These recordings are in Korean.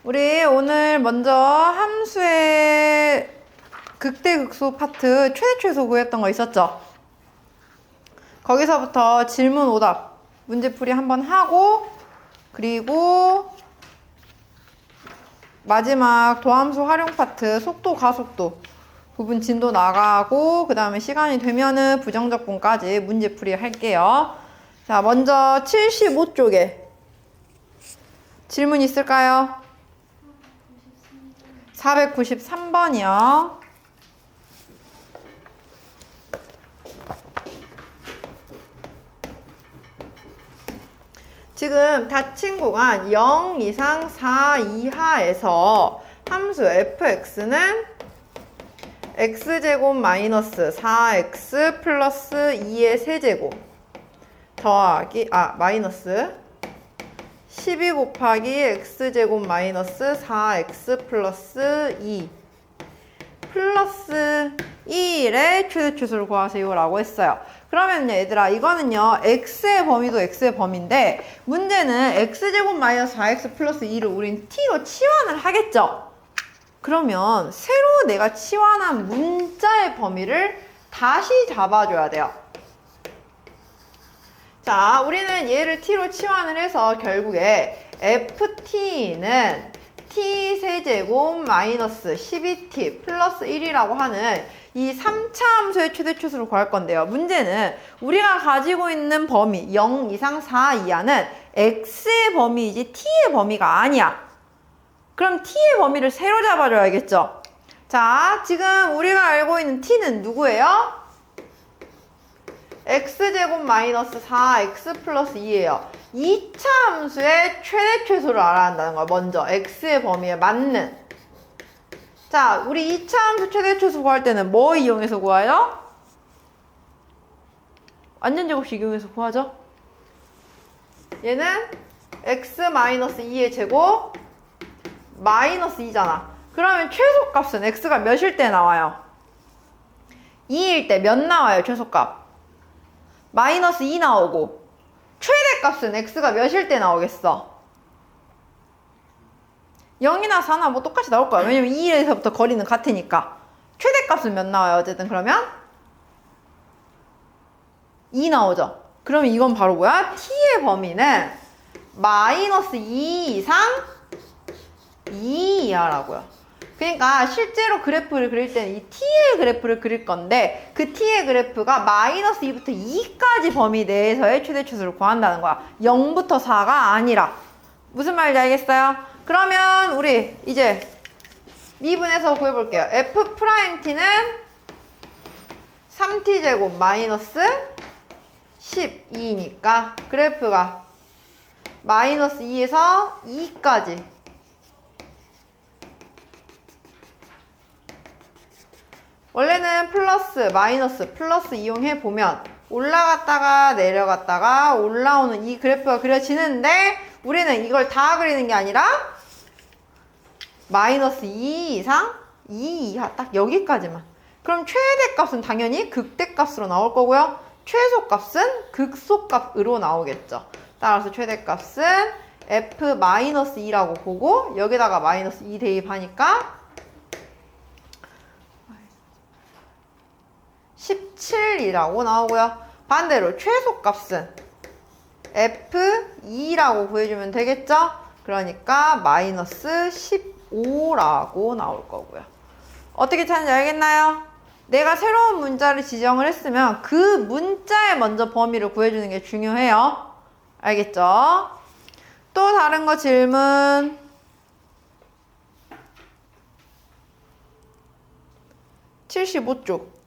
우리 오늘 먼저 함수의 극대극소 파트 최대 최소 구했던 거 있었죠? 거기서부터 질문 오답 문제풀이 한번 하고, 그리고 마지막 도함수 활용 파트 속도 가속도 부분 진도 나가고, 그 다음에 시간이 되면은 부정적분까지 문제풀이 할게요. 자, 먼저 75쪽에 질문 있을까요? 493번이요. 지금 닫힌 구간 0 이상 4 이하에서 함수 fx는 x제곱 마이너스 4x 플러스 2의 세제곱 더하기 마이너스 12 곱하기 x제곱 마이너스 4x 플러스 2 플러스 1의 최대 최소를 구하세요 라고 했어요. 그러면요 얘들아, 이거는요 x의 범위도 x의 범위인데 문제는 x제곱 마이너스 4x 플러스 2를 우린 t로 치환을 하겠죠. 그러면 새로 내가 치환한 문자의 범위를 다시 잡아줘야 돼요. 자, 우리는 얘를 t로 치환을 해서 결국에 ft는 t세제곱 마이너스 12t 플러스 1이라고 하는 이 3차 함수의 최대 최소를 구할 건데요. 문제는 우리가 가지고 있는 범위 0 이상 4 이하는 x의 범위이지 t의 범위가 아니야. 그럼 t의 범위를 새로 잡아줘야겠죠. 자, 지금 우리가 알고 있는 t는 누구예요? x제곱 마이너스 4x 플러스 2예요. 2차 함수의 최대 최소를 알아야 한다는 거야. 먼저 x의 범위에 맞는. 자, 우리 2차 함수 최대 최소 구할 때는 뭐 이용해서 구해요? 완전제곱식 이용해서 구하죠. 얘는 x 마이너스 2의 제곱 마이너스 2잖아. 그러면 최소값은 x가 몇일 때 나와요? 2일 때 몇 나와요, 최소값? 마이너스 2 나오고, 최대값은 x가 몇일 때 나오겠어? 0이나 4나 뭐 똑같이 나올 거야. 왜냐면 2에서부터 거리는 같으니까. 최대값은 몇 나와요, 어쨌든 그러면? 2 나오죠. 그러면 이건 바로 뭐야? t의 범위는 마이너스 2 이상 2 이하라고요. 그러니까 실제로 그래프를 그릴 때는 이 t의 그래프를 그릴 건데, 그 t의 그래프가 마이너스 2부터 2까지 범위 내에서의 최대 최소를 구한다는 거야. 0부터 4가 아니라. 무슨 말인지 알겠어요? 그러면 우리 이제 미분해서 구해볼게요. f't는 3t제곱 마이너스 12니까 그래프가 마이너스 2에서 2까지 원래는 플러스, 마이너스, 플러스 이용해 보면 올라갔다가 내려갔다가 올라오는 이 그래프가 그려지는데, 우리는 이걸 다 그리는 게 아니라 마이너스 2 이상 2 이하 딱 여기까지만. 그럼 최대값은 당연히 극대값으로 나올 거고요. 최소값은 극소값으로 나오겠죠. 따라서 최대값은 f-2라고 보고 여기다가 마이너스 2 대입하니까 17이라고 나오고요. 반대로 최소값은 F2라고 구해주면 되겠죠? 그러니까 마이너스 15라고 나올 거고요. 어떻게 찾는지 알겠나요? 내가 새로운 문자를 지정을 했으면 그 문자의 먼저 범위를 구해주는 게 중요해요. 알겠죠? 또 다른 거 질문. 75쪽.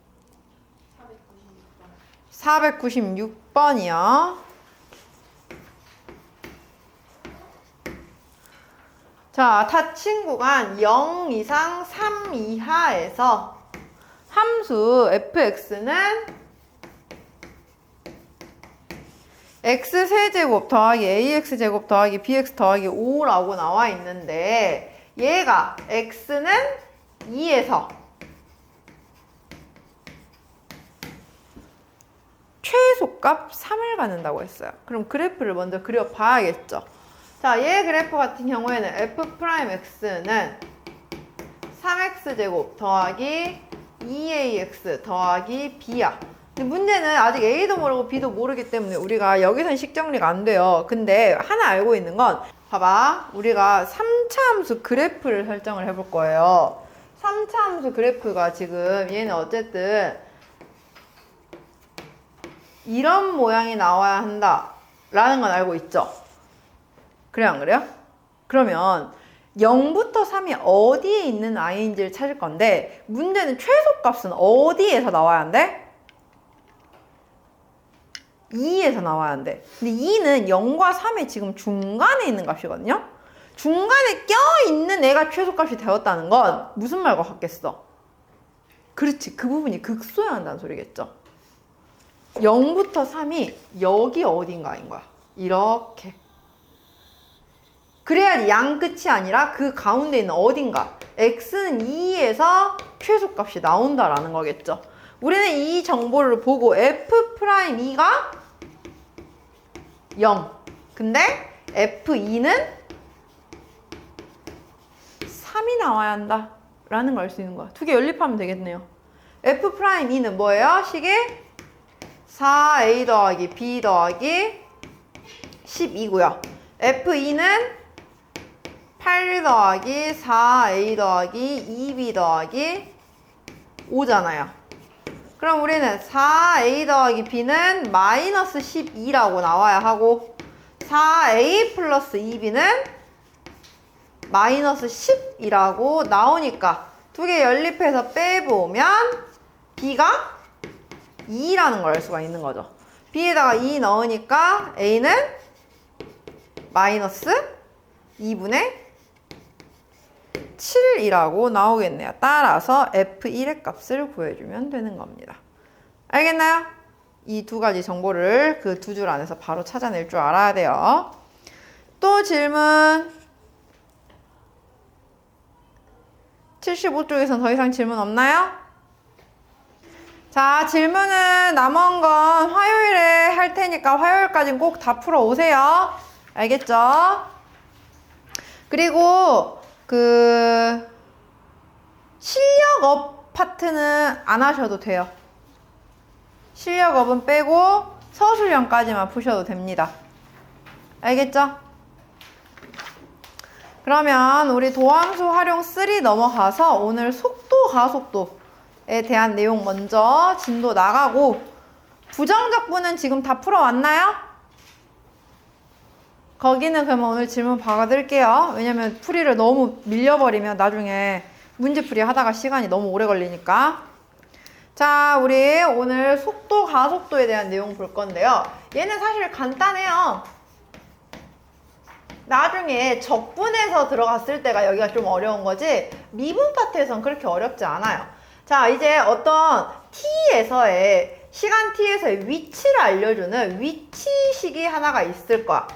496번이요. 자, 닫힌 구간 0 이상 3 이하에서 함수 fx는 x세제곱 더하기 ax제곱 더하기 bx 더하기 5라고 나와 있는데, 얘가 x는 2에서 최소값 3을 갖는다고 했어요. 그럼 그래프를 먼저 그려봐야겠죠. 자, 얘 그래프 같은 경우에는 f'x는 3x제곱 더하기 2ax 더하기 b야. 근데 문제는 아직 a도 모르고 b도 모르기 때문에 우리가 여기서는 식정리가 안 돼요. 근데 하나 알고 있는 건 봐봐. 우리가 3차 함수 그래프를 설정을 해볼 거예요. 3차 함수 그래프가 지금 얘는 어쨌든 이런 모양이 나와야 한다 라는 건 알고 있죠? 그래요, 안 그래요? 그러면 0부터 3이 어디에 있는 i인지를 찾을 건데 문제는 최소값은 어디에서 나와야 한대? 2에서 나와야 한대. 근데 2는 0과 3의 지금 중간에 있는 값이거든요? 중간에 껴있는 애가 최소값이 되었다는 건 무슨 말과 같겠어? 그렇지, 그 부분이 극소해야 한다는 소리겠죠? 0부터 3이 여기 어딘가인 거야. 이렇게. 그래야지 양 끝이 아니라 그 가운데 있는 어딘가. x는 2에서 최소값이 나온다라는 거겠죠. 우리는 이 정보를 보고 f'2가 0. 근데 f2는 3이 나와야 한다 라는 걸 알 수 있는 거야. 두 개 연립하면 되겠네요. f'2는 뭐예요? 식이 4a 더하기 b 더하기 12고요. f2는 8 더하기 4a 더하기 2b 더하기 5잖아요. 그럼 우리는 4a 더하기 b는 마이너스 12라고 나와야 하고 4a 플러스 2b는 마이너스 10이라고 나오니까 두 개 연립해서 빼보면 b가 2라는 걸 알 수가 있는 거죠. b에다가 2 넣으니까 a는 마이너스 2분의 7이라고 나오겠네요. 따라서 f1의 값을 구해주면 되는 겁니다. 알겠나요? 이 두 가지 정보를 그 두 줄 안에서 바로 찾아낼 줄 알아야 돼요. 또 질문 75쪽에선 더 이상 질문 없나요? 자, 질문은 남은 건 화요일에 할 테니까 화요일까지는 꼭 다 풀어 오세요. 알겠죠? 그리고 실력업 파트는 안 하셔도 돼요. 실력업은 빼고 서술형까지만 푸셔도 됩니다. 알겠죠? 그러면 우리 도함수 활용 3 넘어가서 오늘 속도, 가속도에 대한 내용 먼저 진도 나가고 부정적분은 지금 다 풀어왔나요? 거기는 그러면 오늘 질문 받아드릴게요. 왜냐면 풀이를 너무 밀려버리면 나중에 문제풀이 하다가 시간이 너무 오래 걸리니까. 자, 우리 오늘 속도, 가속도에 대한 내용 볼 건데요. 얘는 사실 간단해요. 나중에 적분에서 들어갔을 때가 여기가 좀 어려운 거지 미분 파트에선 그렇게 어렵지 않아요. 자, 이제 어떤 t에서의 시간 t에서의 위치를 알려주는 위치식이 하나가 있을 거야.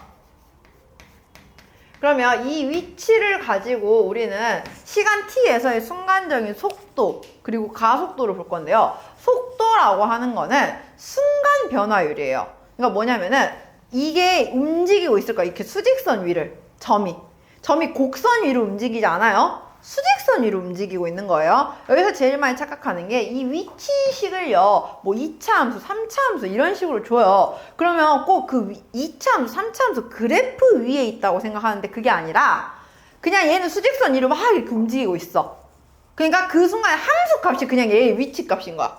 그러면 이 위치를 가지고 우리는 시간 t에서의 순간적인 속도 그리고 가속도를 볼 건데요. 속도라고 하는 거는 순간 변화율이에요. 그러니까 뭐냐면은 이게 움직이고 있을 거야. 이렇게 수직선 위를 점이 곡선 위로 움직이지 않아요. 수직선 위로 움직이고 있는 거예요. 여기서 제일 많이 착각하는 게 이 위치식을요 뭐 2차 함수, 3차 함수 이런 식으로 줘요. 그러면 꼭 그 2차 함수, 3차 함수 그래프 위에 있다고 생각하는데 그게 아니라 그냥 얘는 수직선 위로 막 이렇게 움직이고 있어. 그러니까 그 순간에 함수 값이 그냥 얘의 위치 값인 거야.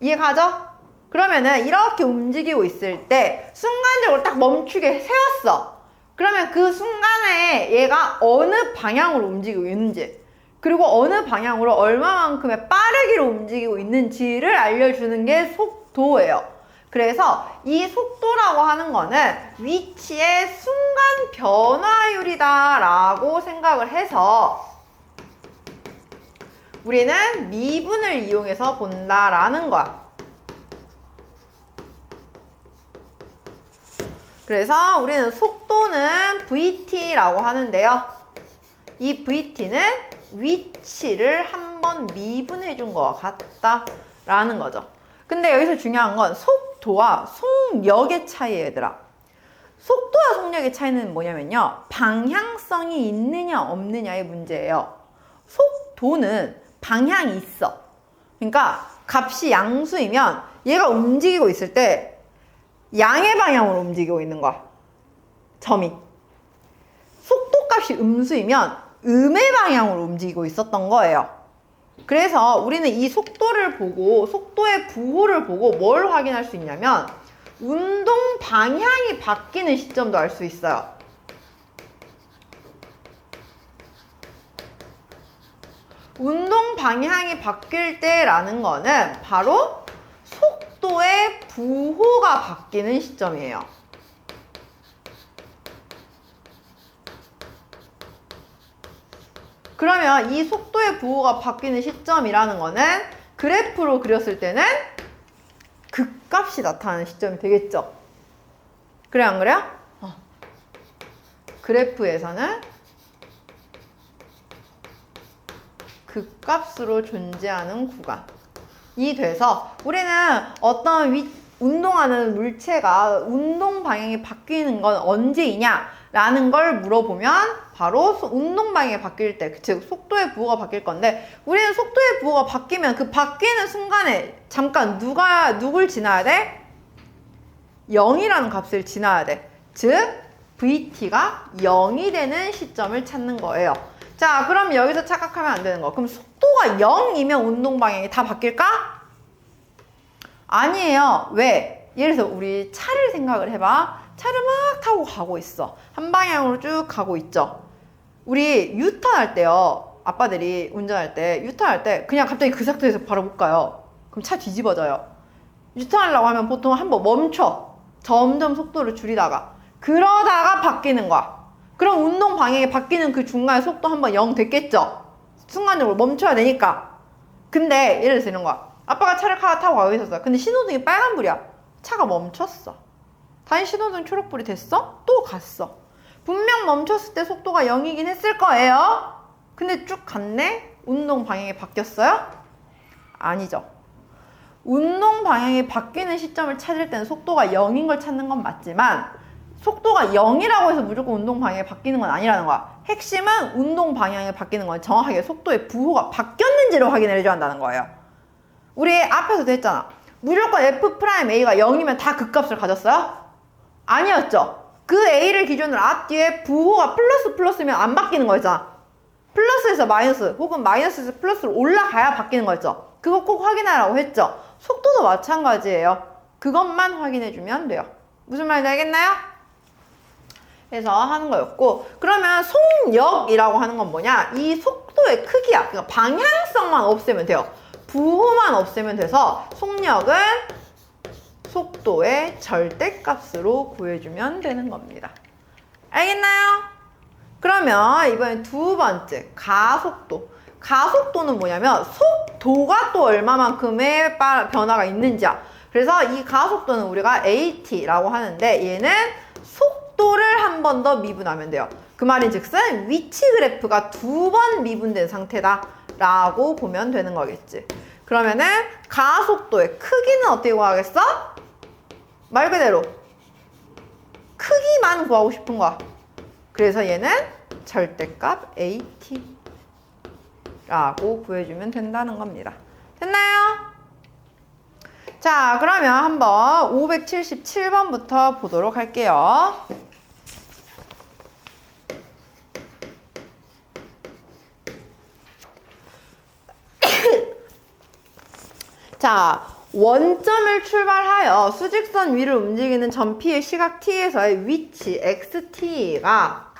이해가죠? 그러면은 이렇게 움직이고 있을 때 순간적으로 딱 멈추게 세웠어. 그러면 그 순간에 얘가 어느 방향으로 움직이고 있는지 그리고 어느 방향으로 얼마만큼의 빠르기로 움직이고 있는지를 알려주는 게 속도예요. 그래서 이 속도라고 하는 거는 위치의 순간 변화율이다 라고 생각을 해서 우리는 미분을 이용해서 본다라는 거야. 그래서 우리는 속도는 VT라고 하는데요. 이 VT는 위치를 한번 미분해 준 것 같다라는 거죠. 근데 여기서 중요한 건 속도와 속력의 차이예요, 얘들아. 속도와 속력의 차이는 뭐냐면요. 방향성이 있느냐 없느냐의 문제예요. 속도는 방향이 있어. 그러니까 값이 양수이면 얘가 움직이고 있을 때 양의 방향으로 움직이고 있는 거야. 점이. 속도 값이 음수이면 음의 방향으로 움직이고 있었던 거예요. 그래서 우리는 이 속도를 보고 속도의 부호를 보고 뭘 확인할 수 있냐면 운동 방향이 바뀌는 시점도 알 수 있어요. 운동 방향이 바뀔 때라는 거는 바로 속도의 부호가 바뀌는 시점이에요. 그러면 이 속도의 부호가 바뀌는 시점이라는 거는 그래프로 그렸을 때는 극값이 나타나는 시점이 되겠죠. 그래 안 그래요? 그래프에서는 극값으로 존재하는 구간이 돼서 우리는 어떤 운동하는 물체가 운동 방향이 바뀌는 건 언제이냐 라는 걸 물어보면 바로 운동 방향이 바뀔 때, 즉 속도의 부호가 바뀔 건데 우리는 속도의 부호가 바뀌면 그 바뀌는 순간에 잠깐 누굴 지나야 돼? 0이라는 값을 지나야 돼. 즉 VT가 0이 되는 시점을 찾는 거예요. 자, 그럼 여기서 착각하면 안 되는 거. 그럼 속도가 0이면 운동 방향이 다 바뀔까? 아니에요. 왜? 예를 들어서 우리 차를 생각을 해봐. 차를 막 타고 가고 있어. 한 방향으로 쭉 가고 있죠. 우리 유턴할 때요. 아빠들이 운전할 때 유턴할 때 그냥 갑자기 그 상태에서 바로 못 가요. 그럼 차 뒤집어져요. 유턴하려고 하면 보통 한번 멈춰. 점점 속도를 줄이다가 그러다가 바뀌는 거야. 그럼 운동 방향이 바뀌는 그 중간에 속도 한번 0 됐겠죠? 순간적으로 멈춰야 되니까. 근데 예를 들어서 이런 거야. 아빠가 차를 타고 가고 있었어. 근데 신호등이 빨간불이야. 차가 멈췄어. 다시 신호등 초록불이 됐어? 또 갔어. 분명 멈췄을 때 속도가 0이긴 했을 거예요. 근데 쭉 갔네? 운동 방향이 바뀌었어요? 아니죠. 운동 방향이 바뀌는 시점을 찾을 때는 속도가 0인 걸 찾는 건 맞지만 속도가 0이라고 해서 무조건 운동 방향이 바뀌는 건 아니라는 거야. 핵심은 운동 방향이 바뀌는 건 정확하게 속도의 부호가 바뀌었는지를 확인을 해줘야 한다는 거예요. 우리 앞에서도 했잖아. 무조건 F'A가 0이면 다 그 값을 가졌어요? 아니었죠. 그 A를 기준으로 앞뒤에 부호가 플러스면 안 바뀌는 거였잖아. 플러스에서 마이너스 혹은 마이너스에서 플러스로 올라가야 바뀌는 거였죠. 그거 꼭 확인하라고 했죠. 속도도 마찬가지예요. 그것만 확인해주면 돼요. 무슨 말인지 알겠나요? 해서 하는 거였고, 그러면 속력이라고 하는 건 뭐냐? 이 속도의 크기야. 그러니까 방향성만 없애면 돼요. 부호만 없애면 돼서 속력은 속도의 절대값으로 구해주면 되는 겁니다. 알겠나요? 그러면 이번엔 두 번째, 가속도. 가속도는 뭐냐면 속도가 또 얼마만큼의 변화가 있는지야. 그래서 이 가속도는 우리가 AT라고 하는데 얘는 속도를 한 번 더 미분하면 돼요. 그 말인즉슨 위치 그래프가 두 번 미분된 상태다 라고 보면 되는 거겠지. 그러면은 가속도의 크기는 어떻게 구하겠어? 말 그대로 크기만 구하고 싶은 거야. 그래서 얘는 절대값 AT 라고 구해주면 된다는 겁니다. 됐나요? 자, 그러면 한번 577번부터 보도록 할게요. 자, 원점을 출발하여 수직선 위를 움직이는 전피의 시각 t에서의 위치 xt가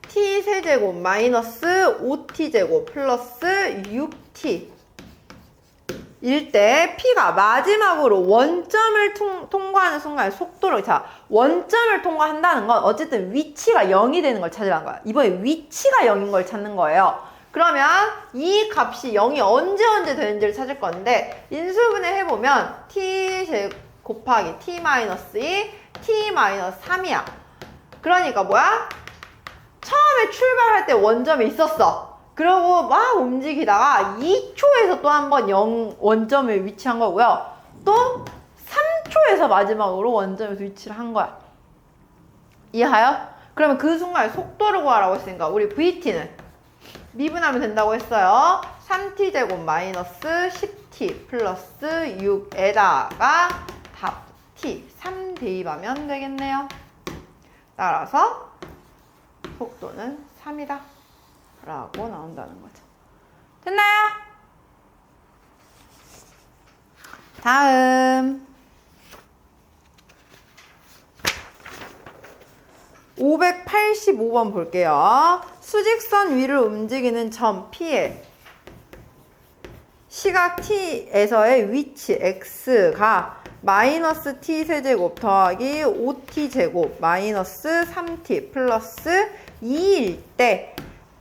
t세제곱 마이너스 5t제곱 플러스 6t 일 때 p가 마지막으로 원점을 통과하는 순간 속도를, 자, 원점을 통과한다는 건 어쨌든 위치가 0이 되는 걸 찾으라는 거야. 이번에 위치가 0인 걸 찾는 거예요. 그러면 이 값이 0이 언제 되는지를 찾을 건데 인수분해 해보면 t 곱하기 t-2, t-3이야. 그러니까 뭐야? 처음에 출발할 때 원점이 있었어. 그리고 막 움직이다가 2초에서 또 한 번 원점에 위치한 거고요. 또 3초에서 마지막으로 원점에서 위치를 한 거야. 이해가요? 그러면 그 순간 속도를 구하라고 했으니까 우리 VT는 미분하면 된다고 했어요. 3t제곱 마이너스 10t 플러스 6에다가 답 t 3 대입하면 되겠네요. 따라서 속도는 3이다 라고 나온다는 거죠. 됐나요? 다음 585번 볼게요. 수직선 위를 움직이는 점 P에 시각 T에서의 위치 X가 마이너스 T 세제곱 더하기 5T제곱 마이너스 3T 플러스 2일 때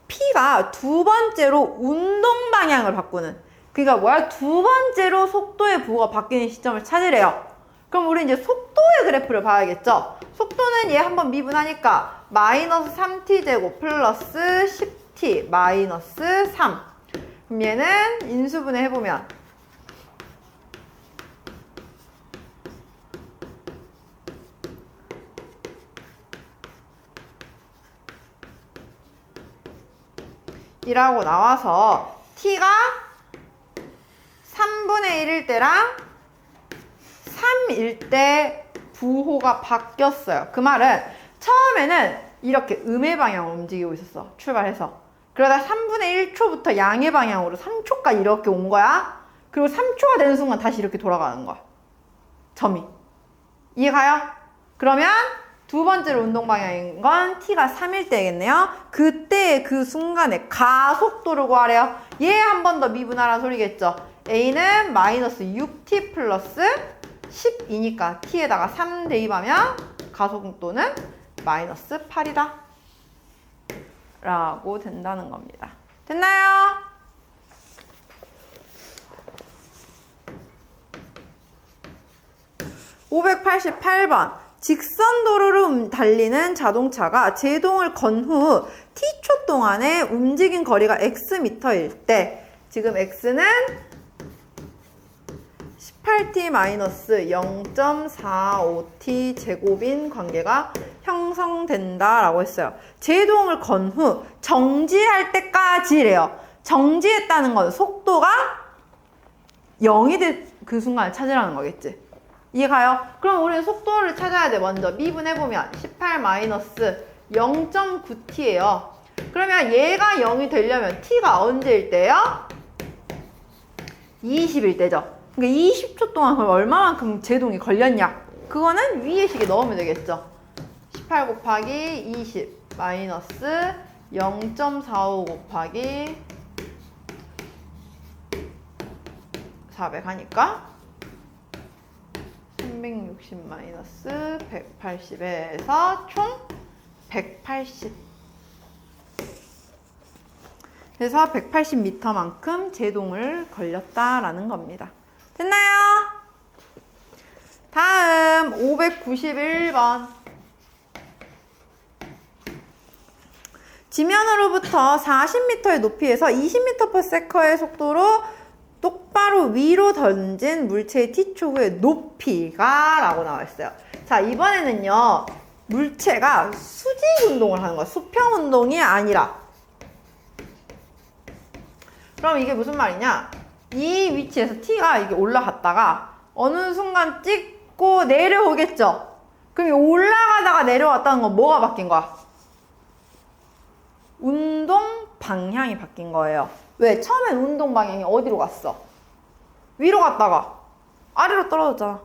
P가 두 번째로 운동 방향을 바꾸는, 그러니까 뭐야? 두 번째로 속도의 부호가 바뀌는 시점을 찾으래요. 그럼 우리 이제 속도의 그래프를 봐야겠죠? 속도는 얘 한번 미분하니까 마이너스 3t제곱 플러스 10t 마이너스 3. 그럼 얘는 인수분해 해보면 이라고 나와서 t가 3분의 1일 때랑 3일 때 부호가 바뀌었어요. 그 말은 처음에는 이렇게 음의 방향으로 움직이고 있었어. 출발해서. 그러다 3분의 1초부터 양의 방향으로 3초까지 이렇게 온 거야. 그리고 3초가 되는 순간 다시 이렇게 돌아가는 거야. 점이. 이해가요? 그러면 두 번째로 운동 방향인 건 t가 3일 때겠네요. 그때의 그 순간에 가속도를 구하래요. 얘 한 번 더 미분하라는 소리겠죠. a는 마이너스 6t 플러스 10이니까 t에다가 3 대입하면 가속도는 마이너스 8이다 라고 된다는 겁니다. 됐나요? (588번) 직선 도로를 달리는 자동차가 제동을 건 후 t초 동안에 움직인 거리가 xm일 때 지금 x는 18t-0.45t 제곱인 관계가 형성된다라고 했어요. 제동을 건 후 정지할 때까지래요. 정지했다는 건 속도가 0이 될 그 순간을 찾으라는 거겠지. 이해가요? 그럼 우리는 속도를 찾아야 돼. 먼저 미분해보면 18-0.9t예요. 그러면 얘가 0이 되려면 t가 언제일 때요? 20일 때죠. 그러니까 20초 동안 그럼 얼마만큼 제동이 걸렸냐? 그거는 위에 식에 넣으면 되겠죠. 18 곱하기 20 마이너스 0.45 곱하기 400 하니까 360 마이너스 180에서 총 180. 그래서 180m만큼 제동을 걸렸다라는 겁니다. 됐나요? 다음 591번. 지면으로부터 40m의 높이에서 20m/s의 속도로 똑바로 위로 던진 물체의 t초 후의 높이가 라고 나와 있어요. 자, 이번에는요 물체가 수직 운동을 하는 거야. 수평 운동이 아니라. 그럼 이게 무슨 말이냐? 이 위치에서 t가 이게 올라갔다가 어느 순간 찍고 내려오겠죠? 그럼 이 올라가다가 내려왔다는 건 뭐가 바뀐 거야? 운동 방향이 바뀐 거예요. 왜? 처음엔 운동 방향이 어디로 갔어? 위로 갔다가 아래로 떨어졌잖아.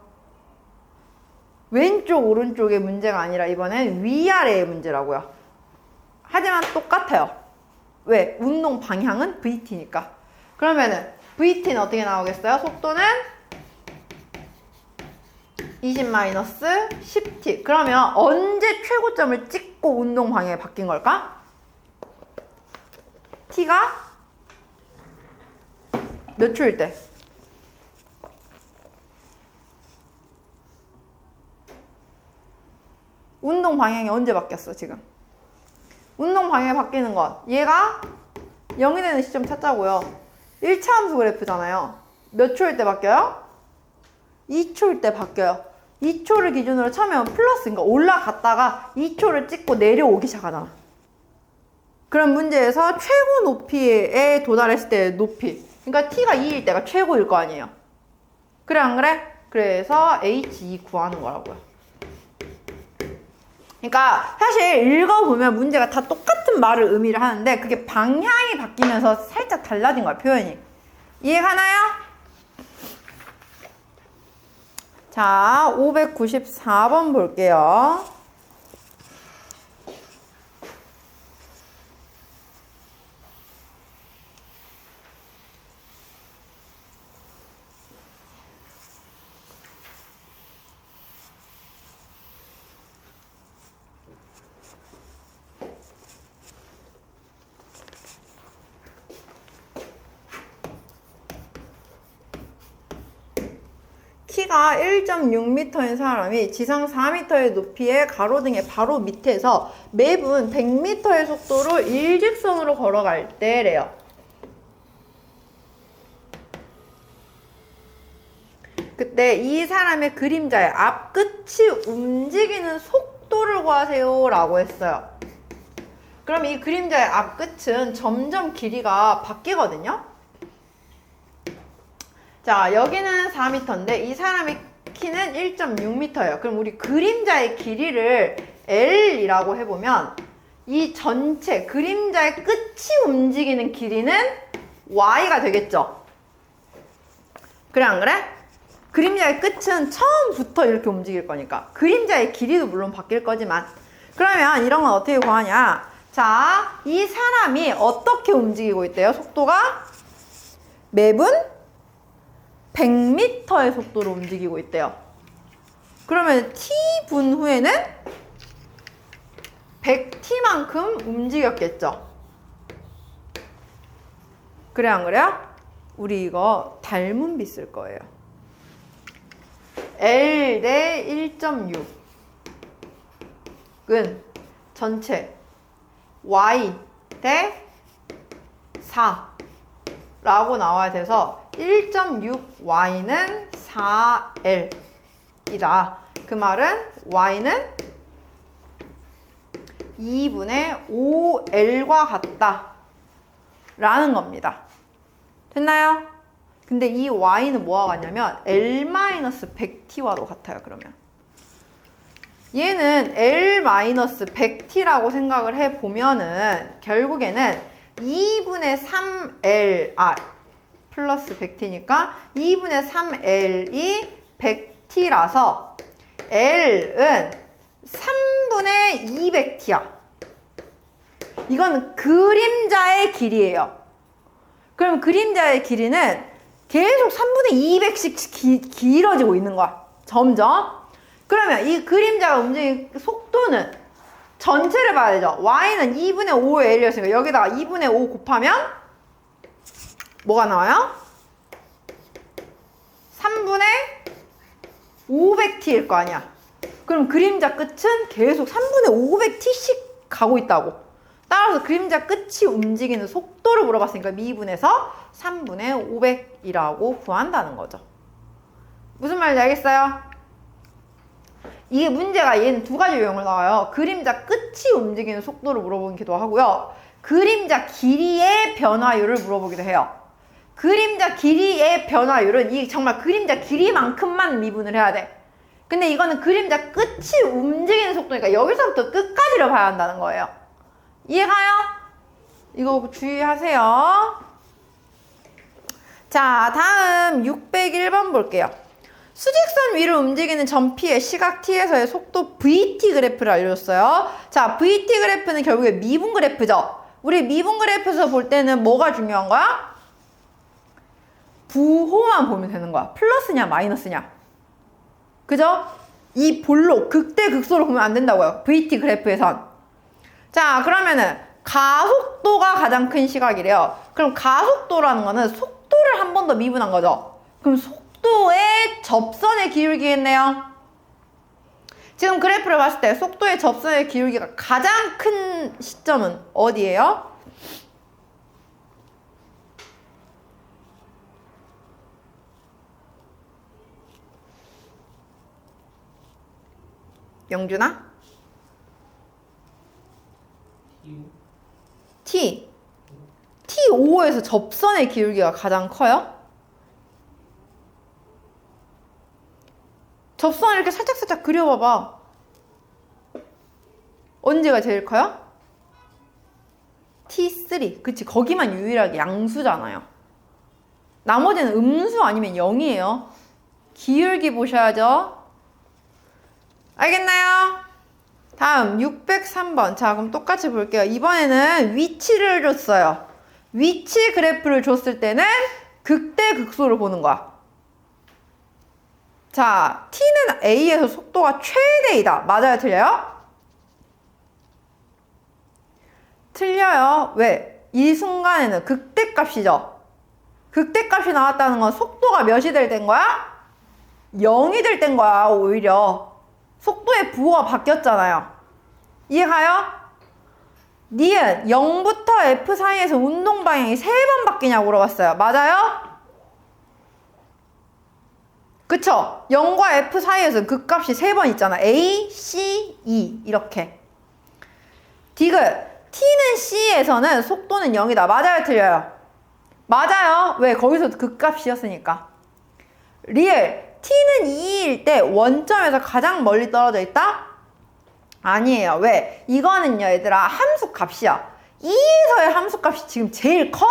왼쪽 오른쪽의 문제가 아니라 이번엔 위아래의 문제라고요. 하지만 똑같아요. 왜? 운동 방향은 VT니까. 그러면은 VT는 어떻게 나오겠어요? 속도는 20-10t. 그러면 언제 최고점을 찍고 운동 방향이 바뀐 걸까? t가 몇 초일 때? 운동 방향이 언제 바뀌었어, 지금? 운동 방향이 바뀌는 건 얘가 0이 되는 시점 찾자고요. 1차 함수 그래프잖아요. 몇 초일 때 바뀌어요? 2초일 때 바뀌어요. 2초를 기준으로 처음에 플러스, 그러니까 올라갔다가 2초를 찍고 내려오기 시작하잖아. 그럼 문제에서 최고 높이에 도달했을 때 높이, 그러니까 t가 2일 때가 최고일 거 아니에요. 그래 안 그래? 그래서 h2 구하는 거라고요. 그러니까 사실 읽어보면 문제가 다 똑같은 말을 의미를 하는데 그게 방향이 바뀌면서 살짝 달라진 거야, 표현이. 이해가나요? 자, 594번 볼게요. 키가 1.6m인 사람이 지상 4m의 높이의 가로등의 바로 밑에서 매분 100m의 속도로 일직선으로 걸어갈 때래요. 그때 이 사람의 그림자의 앞끝이 움직이는 속도를 구하세요 라고 했어요. 그럼 이 그림자의 앞끝은 점점 길이가 바뀌거든요. 자, 여기는 4m인데 이 사람의 키는 1.6m예요. 그럼 우리 그림자의 길이를 L이라고 해보면 이 전체 그림자의 끝이 움직이는 길이는 Y가 되겠죠? 그래 안 그래? 그림자의 끝은 처음부터 이렇게 움직일 거니까 그림자의 길이도 물론 바뀔 거지만 그러면 이런 건 어떻게 구하냐? 자, 이 사람이 어떻게 움직이고 있대요? 속도가 매분 100m의 속도로 움직이고 있대요. 그러면 t분 후에는 100t만큼 움직였겠죠. 그래 안 그래요? 우리 이거 닮은 비 쓸 거예요. L 대 1.6은 전체 Y 대 4 라고 나와야 돼서 1.6y는 4l이다. 그 말은 y는 2분의 5l과 같다 라는 겁니다. 됐나요? 근데 이 y는 뭐와 같냐면 l-100t와도 같아요. 그러면 얘는 l-100t라고 생각을 해보면은 결국에는 2분의 3l 플러스 100t니까 2분의 3l이 100t라서 l은 3분의 200t야. 이건 그림자의 길이에요. 그럼 그림자의 길이는 계속 3분의 200씩 길어지고 있는 거야. 점점. 그러면 이 그림자가 움직이는 속도는 전체를 봐야 되죠. y는 2분의 5의 l이었으니까 여기다가 2분의 5 곱하면 뭐가 나와요? 3분의 500t일 거 아니야. 그럼 그림자 끝은 계속 3분의 500t씩 가고 있다고. 따라서 그림자 끝이 움직이는 속도를 물어봤으니까 미분해서 3분의 500이라고 구한다는 거죠. 무슨 말인지 알겠어요? 이게 문제가 얘는 두 가지 유형을 나와요. 그림자 끝이 움직이는 속도를 물어보기도 하고요. 그림자 길이의 변화율을 물어보기도 해요. 그림자 길이의 변화율은 이 정말 그림자 길이만큼만 미분을 해야 돼. 근데 이거는 그림자 끝이 움직이는 속도니까 여기서부터 끝까지를 봐야 한다는 거예요. 이해가요? 이거 주의하세요. 자, 다음 601번 볼게요. 수직선 위를 움직이는 점피의 시각 t에서의 속도 vt 그래프를 알려줬어요. 자, vt 그래프는 결국에 미분 그래프죠. 우리 미분 그래프에서 볼 때는 뭐가 중요한 거야? 부호만 보면 되는 거야. 플러스냐 마이너스냐. 그죠? 이 볼록 극대극소로 보면 안 된다고요. vt 그래프에선. 자, 그러면은 가속도가 가장 큰 시각이래요. 그럼 가속도라는 거는 속도를 한 번 더 미분한 거죠. 그럼 속도의 접선의 기울기겠네요. 지금 그래프를 봤을 때 속도의 접선의 기울기가 가장 큰 시점은 어디예요? 영준아? T. T5에서 접선의 기울기가 가장 커요? 접선을 이렇게 살짝살짝 그려봐봐. 언제가 제일 커요? T3. 그치, 거기만 유일하게 양수잖아요. 나머지는 음수 아니면 0이에요. 기울기 보셔야죠. 알겠나요? 다음 603번. 자, 그럼 똑같이 볼게요. 이번에는 위치를 줬어요. 위치 그래프를 줬을 때는 극대 극소를 보는 거야. 자, T는 A에서 속도가 최대이다. 맞아요, 틀려요? 틀려요. 왜? 이 순간에는 극대값이죠. 극대값이 나왔다는 건 속도가 몇이 될 땐 거야? 0이 될 땐 거야, 오히려. 속도의 부호가 바뀌었잖아요. 이해가요? 니은 0부터 F 사이에서 운동 방향이 3번 바뀌냐고 물어봤어요. 맞아요? 그쵸? 0과 F 사이에서 그 값이 3번 있잖아. A, C, E 이렇게. 디귿 T는 C에서는 속도는 0이다. 맞아요? 틀려요? 맞아요. 왜? 거기서 그 값이었으니까. 리을 T는 2일 때 원점에서 가장 멀리 떨어져 있다? 아니에요. 왜? 이거는요 얘들아 함수 값이야. 2에서의 함수 값이 지금 제일 커?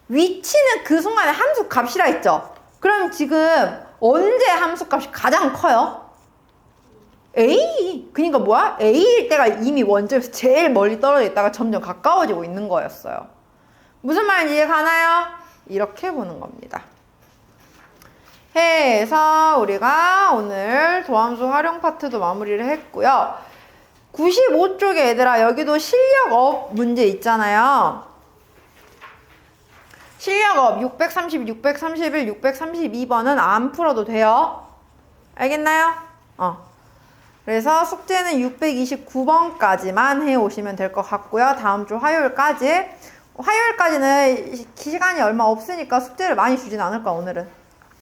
위치는 그 순간에 함수 값이라 했죠? 그럼 지금 언제 함수 값이 가장 커요? A. 그러니까 뭐야? A일 때가 이미 원점에서 제일 멀리 떨어져 있다가 점점 가까워지고 있는 거였어요. 무슨 말인지 이해가나요? 이렇게 보는 겁니다. 해서 우리가 오늘 도함수 활용 파트도 마무리를 했고요. 95쪽에 얘들아 여기도 실력업 문제 있잖아요. 실력업 630, 631, 632번은 안 풀어도 돼요. 알겠나요? 그래서 숙제는 629번까지만 해오시면 될 것 같고요. 다음 주 화요일까지. 화요일까지는 시간이 얼마 없으니까 숙제를 많이 주진 않을 거야, 오늘은.